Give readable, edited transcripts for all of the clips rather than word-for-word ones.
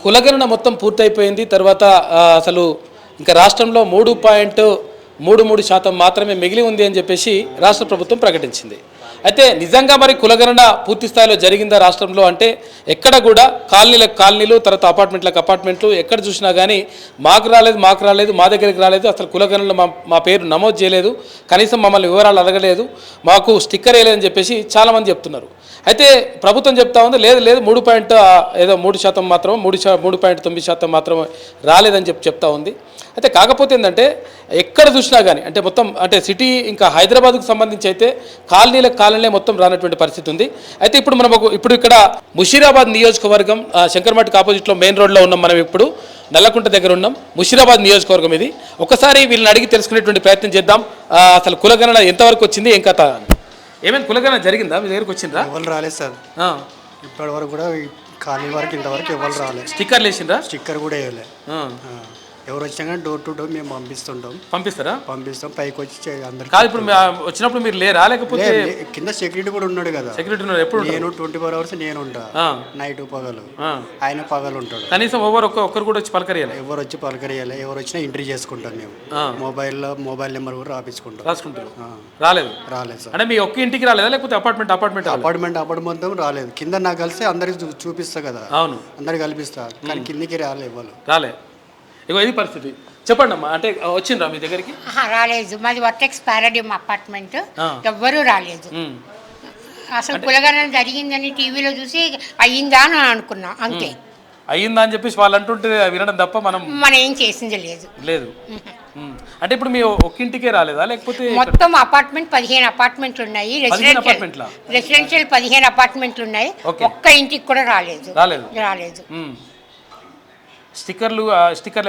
కులగణన మొత్తం పూర్తయిపోయింది. తర్వాత అసలు ఇంకా రాష్ట్రంలో 3.33% మాత్రమే మిగిలి ఉంది అని చెప్పేసి రాష్ట్ర ప్రభుత్వం ప్రకటించింది. అయితే నిజంగా మరి కులగణన పూర్తి స్థాయిలో జరిగిందా రాష్ట్రంలో అంటే ఎక్కడ కూడా కాలనీలు తర్వాత అపార్ట్మెంట్లు ఎక్కడ చూసినా కానీ మాకు రాలేదు మా దగ్గరికి రాలేదు, అసలు కులగణనలో మా పేరు నమోదు చేయలేదు, కనీసం మమ్మల్ని వివరాలు అడగలేదు, మాకు స్టిక్కర్ వేయలేదని చెప్పేసి చాలామంది చెప్తున్నారు. అయితే ప్రభుత్వం చెప్తా ఉంది లేదు 3% మాత్రం 3.9% మాత్రం రాలేదని చెప్తా ఉంది. అయితే కాకపోతే ఏంటంటే ఎక్కడ చూసినా కానీ అంటే మొత్తం అంటే సిటీ ఇంకా హైదరాబాద్కు సంబంధించి అయితే కాలనీలే మొత్తం రానటువంటి పరిస్థితి ఉంది. అయితే ఇప్పుడు ఇక్కడ ముషీరాబాద్ నియోజకవర్గం శంకర్మఠకి ఆపోజిట్లో మెయిన్ రోడ్లో ఉన్నాం. మనం ఇప్పుడు నల్లకుంట దగ్గర ఉన్నాం. ముషీరాబాద్ నియోజకవర్గం ఇది. ఒకసారి వీళ్ళని అడిగి తెలుసుకునేటువంటి ప్రయత్నం చేద్దాం. అసలు కులగణన ఎంతవరకు వచ్చింది, ఏం కథ, ఏమైనా కులగణన జరిగిందా, మీ దగ్గరకు వచ్చిందా? ఎవరు రాలేదు సార్, ఇప్పటి వరకు కూడా కాలనీ వరకు ఇంతవరకు ఎవరు రాలేదు. స్టిక్కర్లు వేసిండ్రా? స్టిక్కర్ కూడా వేయలేదు. ఎవరు వచ్చినా కానీ డోర్ టు డోర్ మేము పంపిస్తాం పైకి వచ్చి అందరికి. కాదు ఇప్పుడు వచ్చినప్పుడు మీరు లేరా, లేకపోతే కింద సెక్యూరిటీ కూడా ఉన్నాడు కదా? సెక్యూరిటీ ఉన్నాడు. ఎప్పుడు? నేను 24 hours నేను ఉంటా, నైట్ పగలు, ఆయన పగలు ఉంటాడు. కనీసం ఒక్కరు కూడా వచ్చి పలకరియాలి? ఎవరు వచ్చి పలకరియాలి, ఎవరు వచ్చినా ఎంట్రీ చేసుకుంటాం మేము. మొబైల్ నెంబర్ కూడా రాసుకుంటారు. రాలేదు సార్. అంటే మీ ఒక్క ఇంటికి రాలేదా, లేకపోతే అపార్ట్మెంట్ మొత్తం రాలేదు. కింద నాకు కలిసి అందరికి చూపిస్తా కదా. అవును, అందరికి కల్పిస్తా, కానీ కిందికి రాలే. ఇగో ఇది పరిస్థితి. చెప్పండి అమ్మా, అంటే వచ్చిండ్రా మీ దగ్గరికి? రాలేదు. మాది వర్టెక్స్ పారాడియం అపార్ట్మెంట్, ఎవ్వరూ రాలేదు. అసలు కులగణన జరిగిందని టీవీలో చూసి అయ్యిందా అని అనుకున్నాం, అంతే. అయ్యిందా అని చెప్పేసి వాళ్ళు అంటుంటే వినడం తప్ప మనం ఏం చేసింది లేదు. అంటే ఇప్పుడు మీ ఒక్కింటికే రాలేదా, లేకపోతే మొత్తం అపార్ట్మెంట్ 15 అపార్ట్మెంట్లు ఉన్నాయి, రెసిడెన్షియల్ 15 అపార్ట్మెంట్లు ఉన్నాయి, ఒక్క ఇంటికి కూడా రాలేదు. స్టిక్కర్లు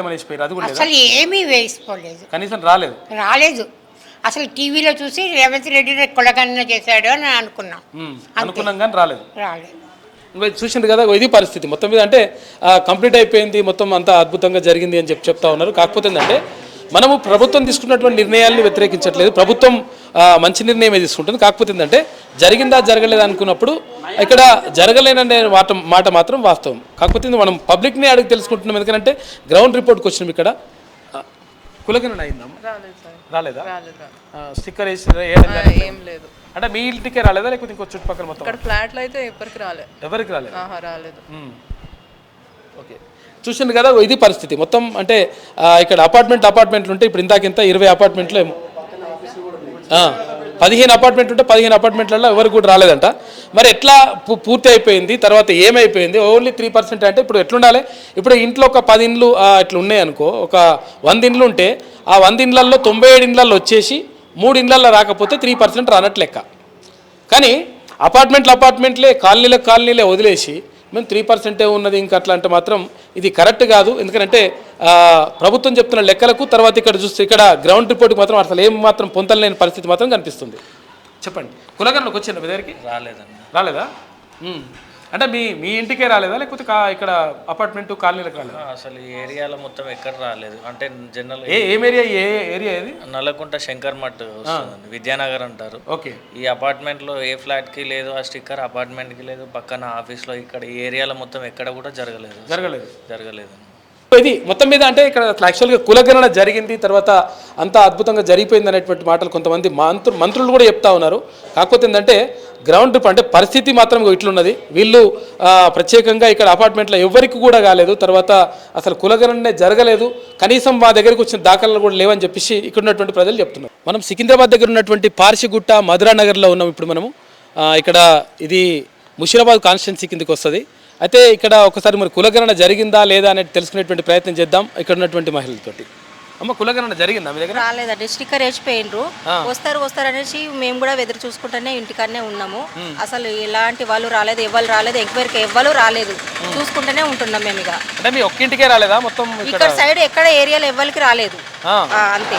ఏమైనా వేసిపోయారు? అది కూడా అసలు ఏమీ వేసుకోలేదు, కనీసం రాలేదు. అసలు టీవీలో చూసి రేవంత్ రెడ్డి కులగణన చేశాడు అని అనుకున్నాం కానీ రాలేదు. చూసింది కదా, ఇది పరిస్థితి మొత్తం మీద. అంటే కంప్లీట్ అయిపోయింది, మొత్తం అంతా అద్భుతంగా జరిగింది అని చెప్తా ఉన్నారు. కాకపోతే ఏంటంటే మనము ప్రభుత్వం తీసుకున్నటువంటి నిర్ణయాల్ని వ్యతిరేకించట్లేదు, ప్రభుత్వం మంచి నిర్ణయమే తీసుకుంటుంది. కాకపోతే ఏంటంటే జరిగిందా జరగలేదా అనుకున్నప్పుడు ఇక్కడ జరగలేననే మాట మాత్రం వాస్తవం. కాకపోతే మనం పబ్లిక్ని అడిగి తెలుసుకుంటున్నాం, ఎందుకంటే గ్రౌండ్ రిపోర్ట్కి వచ్చినాం. ఇక్కడ కులగణన అయిందా? రాలేదా? స్టిక్కర్ వేసి అంటే మీ ఇంటికే రాలేదా, లేకపోతే ఇంకో చుట్టుపక్కల మొత్తం ఫ్లాట్లో అయితే ఎవరికి రాలేదు? ఓకే, చూసింది కదా, ఇది పరిస్థితి మొత్తం. అంటే ఇక్కడ అపార్ట్మెంట్లు ఉంటే ఇప్పుడు ఇంత 20 అపార్ట్మెంట్లు 15 అపార్ట్మెంట్లు ఉంటే 15 అపార్ట్మెంట్లలో ఎవరికి కూడా రాలేదంట. మరి ఎట్లా పూర్తి అయిపోయింది, తర్వాత ఏమైపోయింది? ఓన్లీ 3% అంటే ఇప్పుడు ఎట్లుండాలి? ఇప్పుడు ఇంట్లో ఒక 10 ఇండ్లు ఇట్లా ఉన్నాయి అనుకో, ఒక 100 ఇండ్లు ఉంటే ఆ 100 ఇండ్లలో 97 ఇండ్లలో వచ్చేసి 3 ఇండ్లలో రాకపోతే 3% రానట్లు లెక్క. కానీ అపార్ట్మెంట్లే కాలనీలే వదిలేసి మేము 3% ఉన్నది ఇంకా అట్లా అంటే మాత్రం ఇది కరెక్ట్ కాదు. ఎందుకంటే ప్రభుత్వం చెప్తున్న లెక్కలకు తర్వాత ఇక్కడ చూస్తే ఇక్కడ గ్రౌండ్ రిపోర్ట్కి మాత్రం అసలు ఏం మాత్రం పొంతలేని పరిస్థితి మాత్రం కనిపిస్తుంది. చెప్పండి, కులగణనకు వచ్చిందా మీ దగ్గరికి? రాలేదా? అంటే మీ ఇంటికే రాలేదా, లేకపోతే ఇక్కడ అపార్ట్మెంట్ కాలనీలకు రాలేదా? అసలు ఈ ఏరియాలో మొత్తం ఎక్కడ రాలేదు. అంటే జనరల్ ఏరియా ఇది నల్లకుంట శంకర్మఠ్ విద్యానగర్ అంటారు. ఓకే, ఈ అపార్ట్మెంట్లో ఏ ఫ్లాట్కి లేదు ఆ స్టిక్కర్, అపార్ట్మెంట్కి లేదు, పక్కన ఆఫీస్లో, ఇక్కడ ఈ ఏరియాలో మొత్తం ఎక్కడ కూడా జరగలేదు. ఇది మొత్తం మీద అంటే ఇక్కడ యాక్చువల్గా కులగణన జరిగింది, తర్వాత అంతా అద్భుతంగా జరిగిపోయింది అనేటువంటి మాటలు కొంతమంది మంత్రులు కూడా చెప్తా ఉన్నారు. కాకపోతే ఏంటంటే గ్రౌండ్ అంటే పరిస్థితి మాత్రం ఇట్లున్నది. వీళ్ళు ప్రత్యేకంగా ఇక్కడ అపార్ట్మెంట్లో ఎవరికి కూడా కాలేదు, తర్వాత అసలు కులగణనే జరగలేదు, కనీసం మా దగ్గరికి వచ్చిన దాఖలాలు కూడా లేవని చెప్పేసి ఇక్కడ ఉన్నటువంటి ప్రజలు చెప్తున్నారు. మనం సికింద్రాబాద్ దగ్గర ఉన్నటువంటి పార్షిగుట్ట మధురానగర్లో ఉన్నాం ఇప్పుడు మనము. ఇక్కడ ఇది ముషీరాబాద్ కాన్స్టిట్యున్సీ కిందకి వస్తుంది. అయితే ఇక్కడ ఒకసారి మరి కులగణన జరిగిందా లేదా అనేది తెలుసుకునేటువంటి ప్రయత్నం చేద్దాం ఇక్కడ ఉన్నటువంటి మహిళలతోటి. అమ్మ, కులగణన జరిగిందా మీ దగ్గర? రాలేదండి, స్టిక్కర్ వేసిపోయినరు. వస్తారు అనేసి మేము కూడా ఎదురు చూసుకుంటూనే ఇంటికాడనే ఉన్నాము. అసలు ఎలాంటి వాళ్ళు రాలేదు, ఎంక్వైరీకి ఎవ్వరు రాలేదు, చూసుకుంటూనే ఉంటున్నాం మేము. ఇక అంటే మీ ఒక్కింటికే రాలేదా మొత్తం? ఇక్కడ సైడ్ ఎక్కడ ఏరియాలో ఎవ్వరికి రాలేదు, అంతే.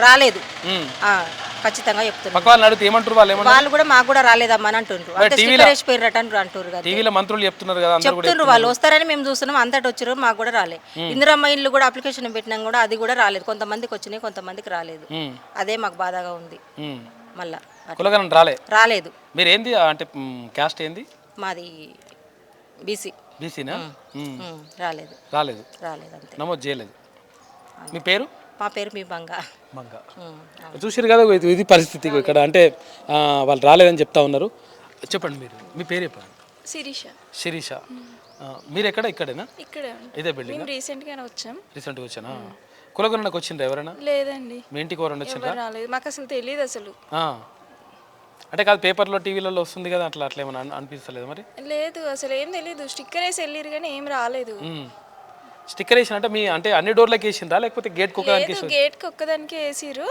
రాలేదు ఖచ్చితంగా చెప్తున్నారు. వాళ్ళు కూడా మాకు కూడా రాలేదమ్మా అని అంటున్నారు. టీవీలో మంత్రులు చెప్తున్నారు వాళ్ళు వస్తారని మేము చూస్తున్నాం, అంతటి వచ్చారు, మాకు కూడా రాలేదు. ఇందిరమ్మ ఇల్లు కూడా అప్లికేషన్ పెట్టినాం కూడా అది కూడా రాలేదు. కొంతమందికి వచ్చినాయి, కొంతమందికి రాలేదు. అదే మాకు బాధగా ఉంది. మళ్ళా కులగణన రాలేదు. రాలేదు. మీరు ఏంది అంటే క్యాస్ట్ ఏంది? మాది బీసీ. బీసీనా? రాలేదు రాలేదు, రాలేదు అంతే. నమోదు చేయలేదు. మీ పేరు? మా పేరు మీ బంగా. మంగ. చూసారు కదా, ఇది పరిస్థితి ఇక్కడ. అంటే వాళ్ళు రాలేదని చెప్తా ఉన్నారు. చెప్పండి మీరు, మీ పేరు చెప్పండి. శిరీష. మీరు ఎక్కడ? ఇక్కడేనా? ఇక్కడే ఇదే బిల్డింగ్. మేము రీసెంట్గానే వచ్చాం. రీసెంట్గా వచ్చానా? కులగణనకు వచ్చిండ్రా ఎవరైనా? లేదండి, మీ ఇంటికి ఎవరైనా వచ్చిండ్రా? ఎవరు రాలేదు, మాకు అసలు తెలియదు అసలు. అంటే కాదు, పేపర్లో టీవీలలో వస్తుంది కదా, అట్లా అట్లా ఏమైనా అనిపిస్తలేదు మరి? లేదు, అసలు ఏం తెలియదు. స్టిక్కర్ వేసి వెళ్ళిరు కానీ ఏం రాలేదు. స్టిక్కర్ వేసిన అంటే మీ అంటే అన్ని డోర్లకి వేసిండ్రా లేకపోతే గేట్ కుక్కడానికి లేదు, గేట్కి ఒక్కదానికి వేసిరు,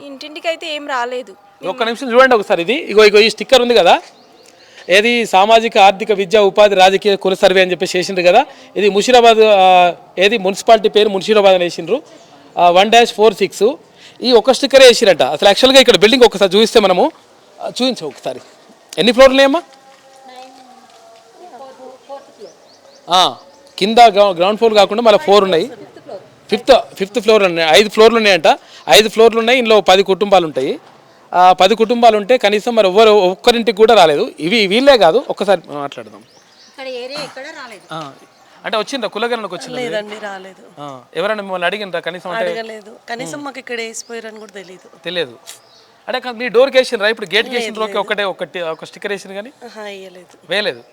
ఇంటింటికి అయితే ఏం రాలేదు. ఒక్క నిమిషం చూడండి ఒకసారి. ఇది ఇగో ఈ స్టిక్కర్ ఉంది కదా, ఏది సామాజిక ఆర్థిక విద్యా ఉపాధి రాజకీయ కుల సర్వే అని చెప్పేసి వేసిండ్రు కదా. ఇది ముషీరాబాద్, ఏది మున్సిపాలిటీ పేరు ముషీరాబాద్ అని వేసిండ్రు. 1-46 ఈ ఒక స్టిక్కర్ వేసిరట. అసలు యాక్చువల్గా ఇక్కడ బిల్డింగ్ ఒకసారి చూపిస్తే మనము, చూపించు ఒకసారి. ఎన్ని ఫ్లోర్లు ఉన్నాయమ్మా? కింద గ్రౌండ్ ఫ్లోర్ కాకుండా మళ్ళీ 4 ఉన్నాయి. ఫిఫ్త్ ఫ్లోర్ ఉన్నాయి. 5 ఫ్లోర్లు ఉన్నాయంట. 5 ఫ్లోర్లు ఉన్నాయి. ఇందులో 10 కుటుంబాలు ఉంటాయి. 10 కుటుంబాలు ఉంటే కనీసం మరి ఒక్కరింటికి కూడా రాలేదు. వీళ్ళే కాదు, ఒక్కసారి మాట్లాడదాం. అంటే వచ్చిందా కులగణనకు వచ్చిందా? లేదండి, రాలేదు. ఎవరైనా మిమ్మల్ని అడిగినరా కనీసం? అంటే అడగలేదు, కనీసం మాకు ఇక్కడ వేసిపోయారని కూడా తెలియదు. అంటే మీ డోర్కి వేసిండ్రా? ఇప్పుడు గేట్కి వేసిండ్రు, ఒక స్టిక్కర్ వేసిండ్రు కానీ వేయలేదు.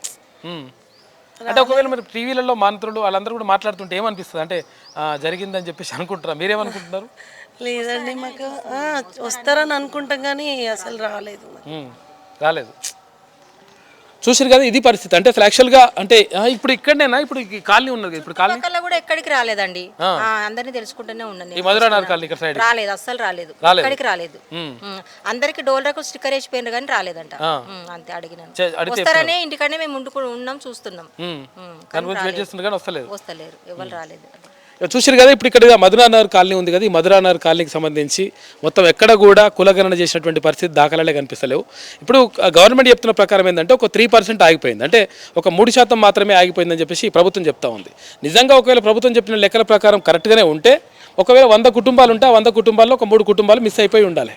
అంటే ఒకవేళ మరి టీవీలలో మంత్రులు వాళ్ళందరూ కూడా మాట్లాడుతుంటే ఏమనిపిస్తుంది? అంటే జరిగిందని చెప్పేసి అనుకుంటారా? మీరేమనుకుంటున్నారు? లేదండి, మాకు వస్తారని అనుకుంటాం కానీ అసలు రాలేదు. చూసారు కదా, ఇది పరిస్థితి. అంటే అసలు యాక్చువల్గా అంటే ఇప్పుడు ఇక్కడనేనా, ఇప్పుడు కాలనీ ఉన్నది, ఇప్పుడు కాలనీ కూడా ఎక్కడికి రాలేదండి. అందరినీ తెలుసుకుంటూనే ఉన్నాను. ఈ మధురానగర్ కాలనీ ఇక్కడ సైడ్ రాలేదు, అస్సలు రాలేదు, ఎక్కడికి రాలేదు. అందరికి డోర్లకు స్టిక్కర్ వేసిపోయినారు కానీ రాలేదంట. అంతే, అడిగినాను. వస్తారనే ఇంటికనే మేము ఉన్నాం, చూస్తున్నాం. వస్తలేరు, ఎవరు రాలేదు. చూసారు కదా, ఇప్పుడు ఇక్కడ మధురానగర్ కాలనీ ఉంది కదా, ఈ మధురానగర్ కాలనీకి సంబంధించి మొత్తం ఎక్కడ కూడా కులగణన చేసినటువంటి పరిస్థితి దాఖలాలే కనిపిస్తలేవు. ఇప్పుడు గవర్నమెంట్ చెప్తున్న ప్రకారం ఏంటంటే ఒక 3% ఆగిపోయింది, అంటే ఒక 3% మాత్రమే ఆగిపోయిందని చెప్పేసి ప్రభుత్వం చెప్తా ఉంది. నిజంగా ఒకవేళ ప్రభుత్వం చెప్పిన లెక్కల ప్రకారం కరెక్ట్గానే ఉంటే, ఒకవేళ 100 కుటుంబాలు ఉంటే ఆ 100 కుటుంబాల్లో ఒక 3 కుటుంబాలు మిస్ అయిపోయి ఉండాలి.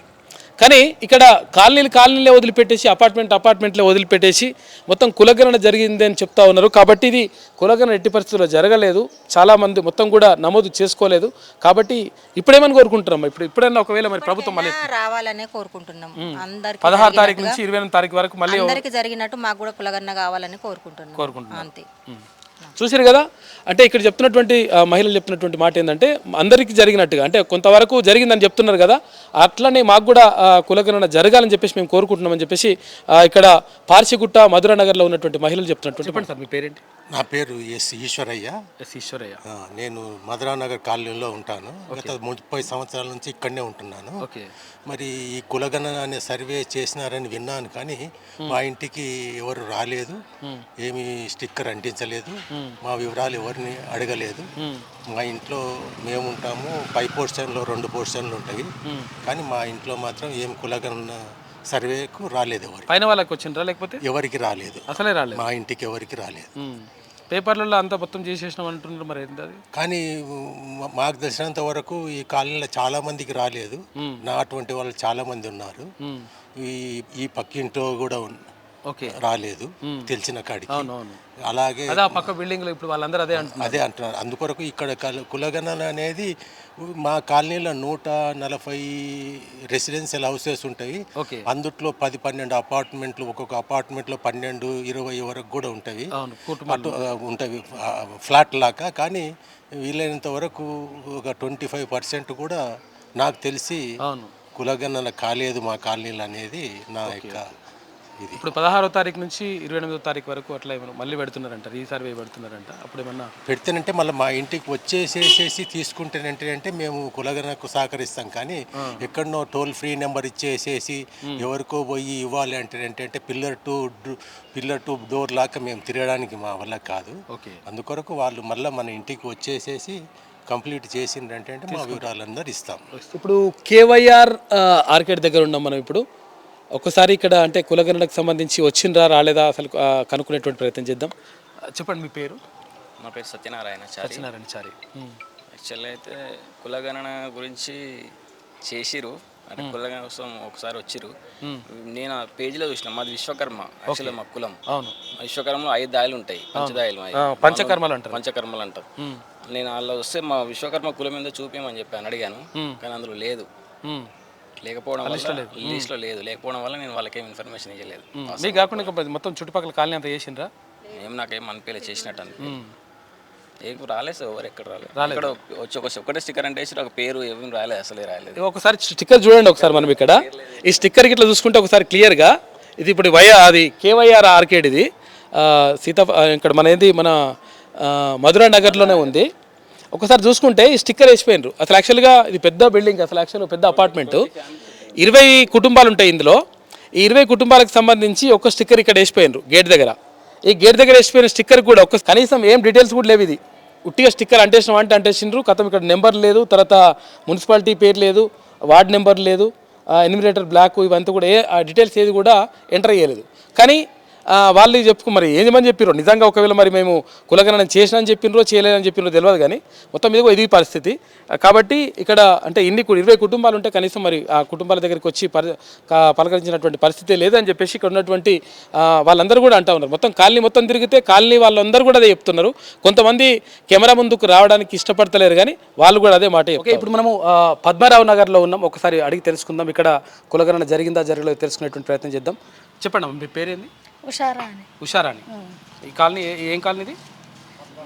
కానీ ఇక్కడ కాలనీలే వదిలిపెట్టేసి అపార్ట్మెంట్లే వదిలిపెట్టేసి మొత్తం కులగణన జరిగింది అని చెప్తా ఉన్నారు. కాబట్టి ఇది కులగణన ఎట్టి పరిస్థితుల్లో జరగలేదు, చాలామంది మొత్తం కూడా నమోదు చేసుకోలేదు. కాబట్టి ఇప్పుడేమని కోరుకుంటున్నాం? ఇప్పుడైనా ఒకవేళ మరి ప్రభుత్వం మళ్ళీ రావాలనే కోరుకుంటున్నాం. అందరికి 16 తారీఖు నుంచి 28 తారీఖు వరకు మళ్ళీ అందరికి జరిగినట్టు మాకు కూడా కులగణన కావాలని కోరుకుంటున్నాం. అంతే. చూసారు కదా, అంటే ఇక్కడ చెప్తున్నటువంటి మహిళలు చెప్తున్నటువంటి మాట ఏంటంటే అందరికీ జరిగినట్టుగా, అంటే కొంతవరకు జరిగిందని చెప్తున్నారు కదా, అట్లనే మాకు కూడా కులగణన జరగాలని చెప్పేసి మేము కోరుకుంటున్నామని చెప్పేసి ఇక్కడ పార్సిగుట్ట మధురానగర్లో ఉన్నటువంటి మహిళలు చెప్తున్నట్టు. చెప్పండి సార్, మీ పేరేంటి? నా పేరు ఎస్ ఈశ్వరయ్య. నేను మధురానగర్ కాలనీలో ఉంటాను. గత 30 సంవత్సరాల నుంచి ఇక్కడనే ఉంటున్నాను. మరి ఈ కులగణన అనే సర్వే చేసినారని విన్నాను, కానీ మా ఇంటికి ఎవరు రాలేదు, ఏమి స్టిక్కర్ అంటించలేదు, మా వివరాలు ఎవరిని అడగలేదు. మా ఇంట్లో మేము ఉంటాము, పై పోర్షన్లో 2 పోర్షన్లు ఉంటాయి, కానీ మా ఇంట్లో మాత్రం ఏం కులగణన సర్వేకు రాలేదు. ఎవరు పైన వాళ్ళకి వచ్చిండ్రా లేకపోతే ఎవరికి రాలేదు, అసలే రాలేదు, మా ఇంటికి ఎవరికి రాలేదు. పేపర్లలో అంతా మొత్తం చేసేసినాం అంటున్నారు, మరి ఏంటి అది? కానీ మాకు తెలిసినంత వరకు ఈ కాలనీలో చాలా మందికి రాలేదు. నా అటువంటి వాళ్ళు చాలా మంది ఉన్నారు. ఈ పక్కింట్లో కూడా రాలేదు తెలిసిన కాడికి. అలాగే పక్క బిల్డింగ్ లో ఇప్పుడు వాళ్ళందరూ అదే అంటున్నారు. అందుకొరకు ఇక్కడ కులగణన అనేది మా కాలనీలో 140 రెసిడెన్షియల్ హౌసెస్ ఉంటాయి. అందుట్లో 10-12 అపార్ట్మెంట్లు, ఒక్కొక్క అపార్ట్మెంట్లో 12-20 వరకు కూడా ఉంటాయి, ఉంటాయి ఫ్లాట్ లాగా. కానీ వీలైనంత వరకు ఒక 25% కూడా నాకు తెలిసి కులగణన కాలేదు మా కాలనీలు అనేది నా యొక్క ఇది. ఇప్పుడు 16వ తారీఖు నుంచి 28వ తారీఖు వరకు అట్లా ఏమన్నా మళ్ళీ పెడుతున్నారంట, రీసర్వే పెడుతున్నారంట. అప్పుడు ఏమన్నా పెడితేనంటే మళ్ళీ మా ఇంటికి వచ్చేసేసి తీసుకుంటేనంటే మేము కులగణనకు సహకరిస్తాం. కానీ ఎక్కడనో టోల్ ఫ్రీ నెంబర్ ఇచ్చేసేసి ఎవరికో పోయి ఇవ్వాలి అంటే పిల్లర్ టు డోర్ లాగా మేము తిరగడానికి మా వల్ల కాదు. అందుకొరకు వాళ్ళు మళ్ళీ మన ఇంటికి వచ్చేసేసి కంప్లీట్ చేసిందంటే మా వివరాలందరూ ఇస్తాం. ఇప్పుడు కేవైఆర్ ఆర్కేడ్ దగ్గర ఉన్నాం మనం. ఇప్పుడు ఒక్కసారి ఇక్కడ అంటే కులగణనకు సంబంధించి వచ్చిండ్రా రాలేదా అసలు కనుక్కునేటువంటి ప్రయత్నం చేద్దాం. చెప్పండి, మీ పేరు? నా పేరు సత్యనారాయణ చారి. యాక్చువల్లీ అయితే కులగణన గురించి చేసిరు, అంటే కులగణ కోసం ఒకసారి వచ్చిర్రు. నేను ఆ పేజీలో చూసిన మాది విశ్వకర్మ, యాక్చువల్గా మా కులం. అవును, విశ్వకర్మలో 5 దాయలు ఉంటాయి, పంచదాయలు పంచకర్మలు అంటారు. పంచకర్మలు అంటారు. నేను వాళ్ళు వస్తే మా విశ్వకర్మ కులం మీద చూపించమని చెప్పాను, అడిగాను, కానీ అందులో లేదు. లేకపోవడం వల్ల లిస్ట్లో లేదు. లేకపోవడం వల్ల నేను వాళ్ళకేం ఇన్ఫర్మేషన్ ఇవ్వలేదు. మీకు కాకుండా ఇంకా మొత్తం చుట్టుపక్కల కాలనీ అంతా చేసిండ్రా? నాకేం అనిపించలేదు చేసినట్టు అనిపించింది. ఏం రాలేదు సార్, ఎవరు ఎక్కడ రాలేదు. ఇక్కడ వచ్చి ఒకటే స్టిక్కర్ అంటే వేసి ఒక పేరు ఏమీ రాలేదు, అసలే రాలేదు. ఒకసారి స్టిక్కర్ చూడండి ఒకసారి మనం ఇక్కడ ఈ స్టిక్కర్కి ఇట్లా చూసుకుంటే ఒకసారి క్లియర్గా ఇది ఇప్పుడు అది కేవైఆర్ ఆర్కేడ్, ఇది ఇక్కడ మన ఏంది మన మధురా నగర్లోనే ఉంది. ఒకసారి చూసుకుంటే ఈ స్టిక్కర్ వేసిపోయినారు. అసలు యాక్చువల్గా ఇది పెద్ద బిల్డింగ్, అసలు యాక్చువల్గా పెద్ద అపార్ట్మెంటు, 20 కుటుంబాలు ఉంటాయి ఇందులో. ఈ 20 కుటుంబాలకు సంబంధించి ఒక స్టిక్కర్ ఇక్కడ వేసిపోయినారు గేట్ దగ్గర. ఈ గేట్ దగ్గర వేసిపోయిన స్టిక్కర్ కూడా కనీసం ఏం డీటెయిల్స్ కూడా లేవు. ఇది ఉట్టిగా స్టిక్కర్ అంటేసిన అంటే అంటేసిండ్రు కథం. ఇక్కడ నెంబర్ లేదు, తర్వాత మున్సిపాలిటీ పేరు లేదు, వార్డ్ నెంబర్ లేదు, ఎన్యూమరేటర్ బ్లాక్, ఇవంతా కూడా ఆ డీటెయిల్స్ ఏది కూడా ఎంటర్ అయ్యలేదు. కానీ వాళ్ళు మరి ఏమని చెప్పారో నిజంగా, ఒకవేళ మరి మేము కులగణన చేసినని చెప్పినరో చేయలేదని చెప్పినరో తెలియదు. కానీ మొత్తం మీద ఇది పరిస్థితి. కాబట్టి ఇక్కడ అంటే 20 కుటుంబాలు ఉంటే కనీసం మరి ఆ కుటుంబాల దగ్గరికి వచ్చి పలకరించినటువంటి పరిస్థితి లేదని చెప్పేసి ఇక్కడ ఉన్నటువంటి వాళ్ళందరూ కూడా అంటూ ఉన్నారు. మొత్తం కాలనీ మొత్తం తిరిగితే కాలనీ వాళ్ళందరూ కూడా అదే చెప్తున్నారు. కొంతమంది కెమెరా ముందుకు రావడానికి ఇష్టపడతలేరు, కానీ వాళ్ళు కూడా అదే మాట. ఓకే, ఇప్పుడు మనము పద్మారావు నగర్లో ఉన్నాం. ఒకసారి అడిగి తెలుసుకుందాం ఇక్కడ కులగణన జరిగిందా జరగలేదో తెలుసుకునేటువంటి ప్రయత్నం చేద్దాం. చెప్పండి అమ్మ, మీ పేరేంది? ఉషారాణి. ఉషారాణి. ఈ కాలనీ ఏం కాలనీ ఇది?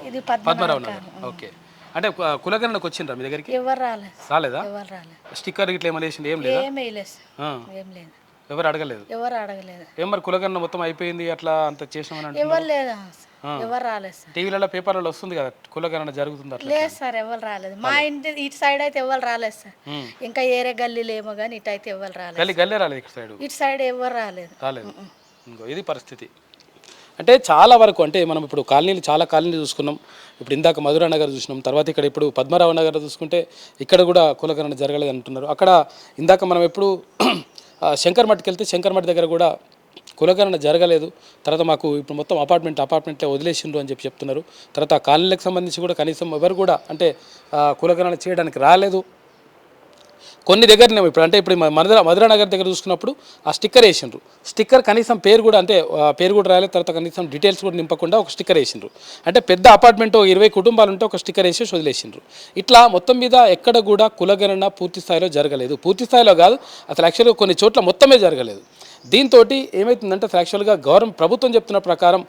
ఇది పద్మరావు నగర్. ఓకే, అంటే కులగణనకు వచ్చిండ్రా మీ దగ్గరికి? ఎవరు రాలేదు. రాలేదా? ఎవరు రాలేదు. స్టిక్కర్ ఇట్లా ఏమైనా వేసింది? ఏం లేదా? ఏం లేదు. ఎవరు అడగలేదు? ఎవరు అడగలేదు. ఏం మరి కులగణన మొత్తం అయిపోయింది అట్లా అంత చేసామని ఎవరు లేదా, ఎవరు రాలేదు సార్. టీవీలలో పేపర్లలో వస్తుంది కదా కులగణన జరుగుతుంది అట్లా? లేదు సార్, ఎవరు రాలేదు. మా ఇంటి ఇటు సైడ్ అయితే ఎవరు రాలేదు సార్. ఇంకా ఏరే గల్లీలు ఏమో కానీ ఇటు అయితే ఎవరు రాలేదు. గల్లీ రాలేదు ఇటు సైడ్? ఇటు సైడ్ ఎవరు రాలేదు. ఇంకో ఇది పరిస్థితి. అంటే చాలా వరకు అంటే మనం ఇప్పుడు చాలా కాలనీలు చూసుకున్నాం. ఇప్పుడు ఇందాక మధురా నగర్ చూసినాం, తర్వాత ఇక్కడ ఇప్పుడు పద్మరావు నగర్ చూసుకుంటే ఇక్కడ కూడా కులగణన జరగలేదు అంటున్నారు. అక్కడ ఇందాక మనం ఎప్పుడు శంకర్ మట్టికి వెళ్తే శంకర్ మట్టి దగ్గర కూడా కులగణన జరగలేదు. తర్వాత మాకు ఇప్పుడు మొత్తం అపార్ట్మెంటే వదిలేసిండ్రు అని చెప్తున్నారు. తర్వాత ఆ కాలనీలకు సంబంధించి కూడా కనీసం ఎవరు కూడా అంటే కులగణన చేయడానికి రాలేదు. కొన్ని దగ్గరనే ఇప్పుడు మధురా నగర్ దగ్గర చూసుకున్నప్పుడు ఆ స్టిక్కర్ వేసిండ్రు. స్టిక్కర్ కనీసం పేరు కూడా రాలేదు. తర్వాత కనీసం డీటెయిల్స్ కూడా నింపకుండా ఒక స్టిక్కర్ వేసిండ్రు. అంటే పెద్ద అపార్ట్మెంట్ 20 కుటుంబాలు ఉంటే ఒక స్టిక్కర్ వేసి వదిలేసిండ్రు. ఇట్లా మొత్తం మీద ఎక్కడ కూడా కులగణన పూర్తి స్థాయిలో జరగలేదు. పూర్తి స్థాయిలో కాదు, అసలు యాక్చువల్గా కొన్ని చోట్ల మొత్తమే జరగలేదు. దీంతో ఏమవుతుందంటే యాక్చువల్గా ప్రభుత్వం చెప్తున్న ప్రకారం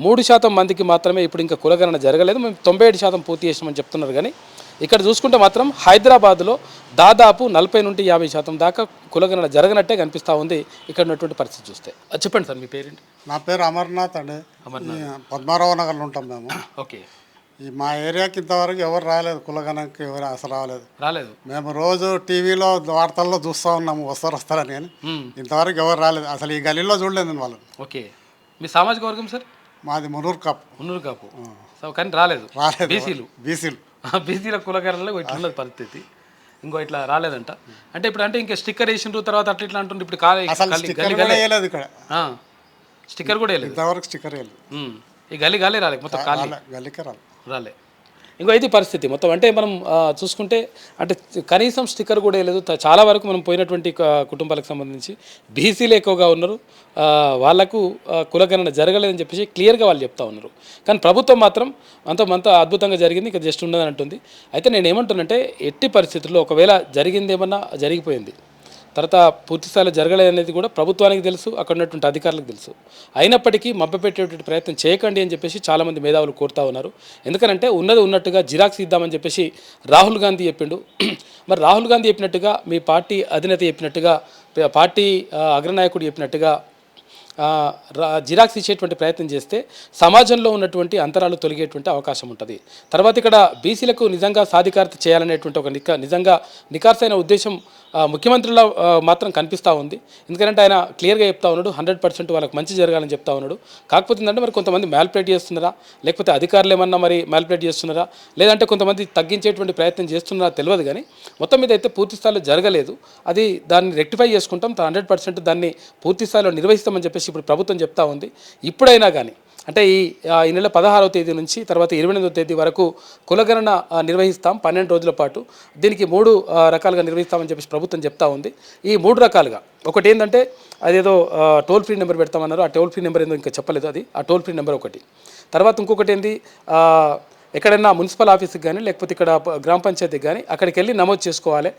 3% మందికి మాత్రమే ఇప్పుడు ఇంకా కులగణన జరగలేదు. మేము 97% పూర్తి చేసామని చెప్తున్నారు. కానీ ఇక్కడ చూసుకుంటే మాత్రం హైదరాబాద్లో దాదాపు 40 నుండి 50% దాకా కులగణన జరగనట్టే కనిపిస్తూ ఉంది ఇక్కడ ఉన్నటువంటి పరిస్థితి చూస్తే. చెప్పండి సార్, మీ పేరేంటి? నా పేరు అమర్నాథ్ అండి. పద్మారావు నగర్లో ఉంటాం మేము. ఓకే, ఈ మా ఏరియాకి ఇంతవరకు ఎవరు రాలేదు, కులగణనకి ఎవరు అసలు రాలేదు. మేము రోజు టీవీలో వార్తల్లో చూస్తూ ఉన్నాము వస్తారని, కానీ ఇంతవరకు ఎవరు రాలేదు. అసలు ఈ గలీలో చూడలేదు వాళ్ళు. ఓకే, మీ సామాజిక వర్గం సార్? మాది మునూరు కాపు. కానీ రాలేదు. బీసీల కులగణనలో ఇట్లున్నది పరిస్థితి. ఇంకో ఇట్లా రాలేదంట. అంటే ఇప్పుడు అంటే ఇంకా స్టిక్కర్ వేసిండ్రు తర్వాత అట్లా ఇట్లా అంటుండ్రు. ఇప్పుడు స్టిక్కర్ కూడా వేయలేదు ఇక్కడ. స్టిక్కర్ కూడా వేయలేదు ఇంతవరకు. స్టిక్కర్ వేయలేదు. ఈ గల్లీ రాలేదు, మొత్తం గల్లీకే రాలే. ఇంకో ఇది పరిస్థితి మొత్తం. అంటే మనం చూసుకుంటే అంటే కనీసం స్టిక్కర్ కూడా వేయలేదు. చాలా వరకు మనం పోయినటువంటి కుటుంబాలకు సంబంధించి బీసీలు ఎక్కువగా ఉన్నారు. వాళ్లకు కులగణన జరగలేదని చెప్పేసి క్లియర్గా వాళ్ళు చెప్తా ఉన్నారు. కానీ ప్రభుత్వం మాత్రం అంత అద్భుతంగా జరిగింది, ఇంకా జస్ట్ ఉండదని అంటుంది. అయితే నేను ఏమంటున్నానంటే ఎట్టి పరిస్థితుల్లో ఒకవేళ జరిగిందేమన్నా జరిగిపోయింది, తర్వాత పూర్తి స్థాయిలో జరగలేదనేది కూడా ప్రభుత్వానికి తెలుసు, అక్కడ ఉన్నటువంటి అధికారులకు తెలుసు. అయినప్పటికీ మభ్యపెట్టేటువంటి ప్రయత్నం చేయకండి అని చెప్పేసి చాలామంది మేధావులు కోరుతా ఉన్నారు. ఎందుకనంటే ఉన్నట్టుగా జిరాక్స్ ఇద్దామని చెప్పేసి రాహుల్ గాంధీ చెప్పిండు. మరి రాహుల్ గాంధీ చెప్పినట్టుగా, మీ పార్టీ అధినేత చెప్పినట్టుగా, పార్టీ అగ్రనాయకుడు చెప్పినట్టుగా జిరాక్స్ ఇచ్చేటువంటి ప్రయత్నం చేస్తే సమాజంలో ఉన్నటువంటి అంతరాలు తొలగేటువంటి అవకాశం ఉంటుంది. తర్వాత ఇక్కడ బీసీలకు నిజంగా సాధికారత చేయాలనేటువంటి ఒక నిజంగా నికార్సైన ఉద్దేశం ముఖ్యమంత్రిలో మాత్రం కనిపిస్తూ ఉంది. ఎందుకంటే ఆయన క్లియర్గా చెప్తా ఉన్నాడు 100% వాళ్ళకి మంచి జరగాలని చెప్తా ఉన్నాడు. కాకపోతే ఏంటంటే మరి కొంతమంది మ్యాల్ప్లేట్ చేస్తున్నారా, లేకపోతే అధికారులు ఏమన్నా మరి మ్యాల్ప్లేట్ చేస్తున్నారా, లేదంటే కొంతమంది తగ్గించేటువంటి ప్రయత్నం చేస్తున్నారా తెలియదు. కానీ మొత్తం మీద అయితే పూర్తి స్థాయిలో జరగలేదు. అది దాన్ని రెక్టిఫై చేసుకుంటాం, 100% దాన్ని పూర్తి స్థాయిలో నిర్వహిస్తామని చెప్పేసి ఇప్పుడు ప్రభుత్వం చెప్తా ఉంది. ఇప్పుడైనా కానీ అంటే ఈ నెల 16వ తేదీ నుంచి తర్వాత 28వ తేదీ వరకు కులగణన నిర్వహిస్తాం 12 రోజుల పాటు. దీనికి 3 రకాలుగా నిర్వహిస్తామని చెప్పేసి ప్రభుత్వం చెప్తా ఉంది. ఈ 3 రకాలుగా ఒకటి ఏంటంటే అదేదో టోల్ ఫ్రీ నెంబర్ పెడతామన్నారు. ఆ టోల్ ఫ్రీ నెంబర్ ఏందో ఇంకా చెప్పలేదు. అది ఆ టోల్ ఫ్రీ నెంబర్ ఒకటి. తర్వాత ఇంకొకటి ఏంది, ఎక్కడైనా మున్సిపల్ ఆఫీస్కి కానీ లేకపోతే ఇక్కడ గ్రామ పంచాయతీకి కానీ అక్కడికి వెళ్ళి నమోదు చేసుకోవాలి,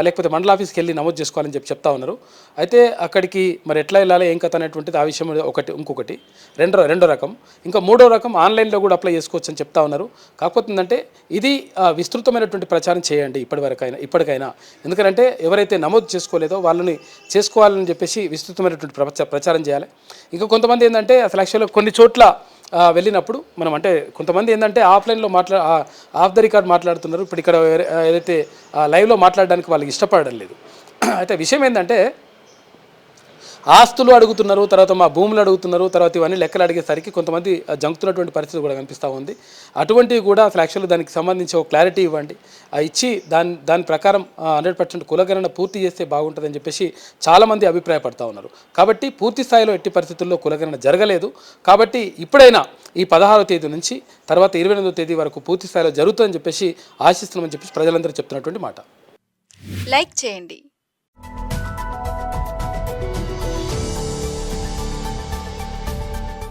లేకపోతే మండల ఆఫీస్కి వెళ్ళి నమోదు చేసుకోవాలని చెప్తా ఉన్నారు. అయితే అక్కడికి మరి ఎట్లా వెళ్ళాలి ఏం కథ అనేటువంటిది ఆ విషయం ఒకటి. ఇంకొకటి రెండో రకం. ఇంకా 3వ రకం ఆన్లైన్లో కూడా అప్లై చేసుకోవచ్చు అని చెప్తా ఉన్నారు. కాకపోతే ఏంటంటే ఇది విస్తృతమైనటువంటి ప్రచారం చేయండి ఇప్పటికైనా. ఎందుకంటే ఎవరైతే నమోదు చేసుకోలేదో వాళ్ళని చేసుకోవాలని చెప్పేసి విస్తృతమైనటువంటి ప్రచారం చేయాలి. ఇంకా కొంతమంది ఏంటంటే అసలు యాక్చువల్గా కొన్ని చోట్ల వెళ్ళినప్పుడు మనం అంటే కొంతమంది ఏంటంటే ఆఫ్లైన్లో ఆఫ్ ద రికార్డ్ మాట్లాడుతున్నారు. ఇప్పుడు ఇక్కడ ఏదైతే లైవ్లో మాట్లాడడానికి వాళ్ళకి ఇష్టపడడం లేదు. అయితే విషయం ఏంటంటే ఆస్తులు అడుగుతున్నారు, తర్వాత మా భూములు అడుగుతున్నారు, తర్వాత ఇవన్నీ లెక్కలు అడిగేసరికి కొంతమంది జంకుతున్నటువంటి పరిస్థితి కూడా కనిపిస్తూ ఉంది. అటువంటివి కూడా అసలు యాక్చువల్గా దానికి సంబంధించి ఒక క్లారిటీ ఇవ్వండి, ఇచ్చి దాని ప్రకారం 100% కులగణన పూర్తి చేస్తే బాగుంటుందని చెప్పేసి చాలామంది అభిప్రాయపడతా ఉన్నారు. కాబట్టి పూర్తి స్థాయిలో ఎట్టి పరిస్థితుల్లో కులగణన జరగలేదు. కాబట్టి ఇప్పుడైనా ఈ 16వ తేదీ నుంచి తర్వాత 28వ తేదీ వరకు పూర్తి స్థాయిలో జరుగుతుందని చెప్పేసి ఆశిస్తున్నామని చెప్పేసి ప్రజలందరూ చెప్తున్నటువంటి మాట. లైక్ చేయండి,